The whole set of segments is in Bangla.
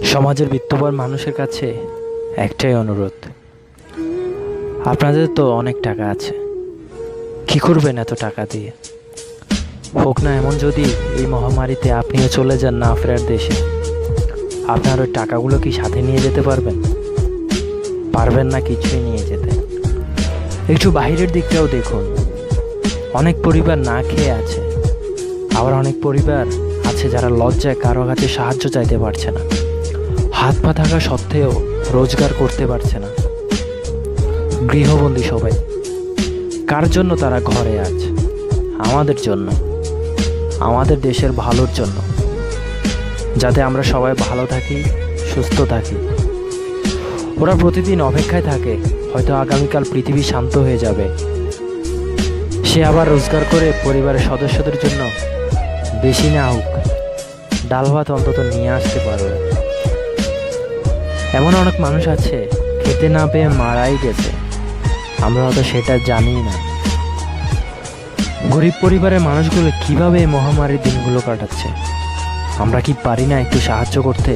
সমাজের বিত্তবান মানুষের কাছে একটাই অনুরোধ, আপনাদের তো অনেক টাকা আছে, কি করবেন এত টাকা দিয়ে? হোক না এমন যদি এই মহামারীতে আপনিও চলে যান না ফেরার দেশে, আপনার ওই টাকাগুলো কি সাথে নিয়ে যেতে পারবেন? পারবেন না কিছুই নিয়ে যেতে। একটু বাইরের দিকটাও দেখুন, অনেক পরিবার না খেয়ে আছে, আবার অনেক পরিবার আছে যারা লজ্জায় কারো কাছে সাহায্য চাইতে পারছে না, হাত পা থাকা সত্ত্বেও রোজগার করতে পারছে না। গৃহবন্দী সবাই, কার জন্য তারা ঘরে আছে? আমাদের জন্য, আমাদের দেশের ভালোর জন্য, যাতে আমরা সবাই ভালো থাকি, সুস্থ থাকি। ওরা প্রতিদিন অপেক্ষায় থাকে, হয়তো আগামীকাল পৃথিবী শান্ত হয়ে যাবে, সে আবার রোজগার করে পরিবারের সদস্যদের জন্য বেশি না হোক ডাল ভাত অন্তত নিয়ে আসতে পারবে। এমন অনেক মানুষ আছে খেতে না পেয়ে মারাই গেছে, আমরা হয়তো সেটা জানি না। গরিব পরিবারের মানুষগুলো কিভাবে এই মহামারীর দিনগুলো কাটাচ্ছে, আমরা কি পারি না একটু সাহায্য করতে?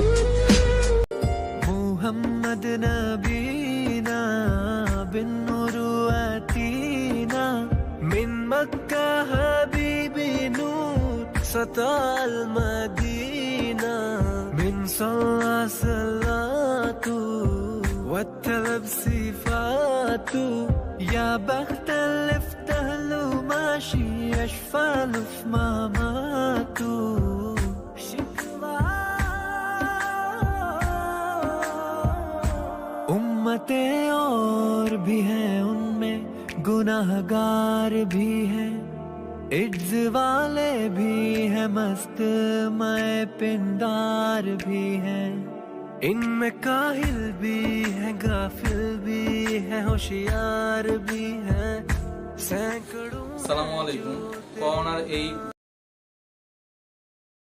মুহাম্মদ নবীনা বিন নূরু আতিনা মিন মক্কা হাবিবি নূর সাতাল মদিনা মিন সালাতু ওয়াতলাব সিফাতু ইয়া বাখতাল ইফতাহলু মাশি আশফালু মামাতু उम्मतें और भी हैं, उनमें गुनाहगार भी हैं, इज्ज वाले भी हैं, मस्त मय पिंडार भी हैं, इनमें काहिल भी हैं, गाफिल भी हैं, होशियार भी हैं, सैकड़ों। আসসালামু আলাইকুম। করোনার এই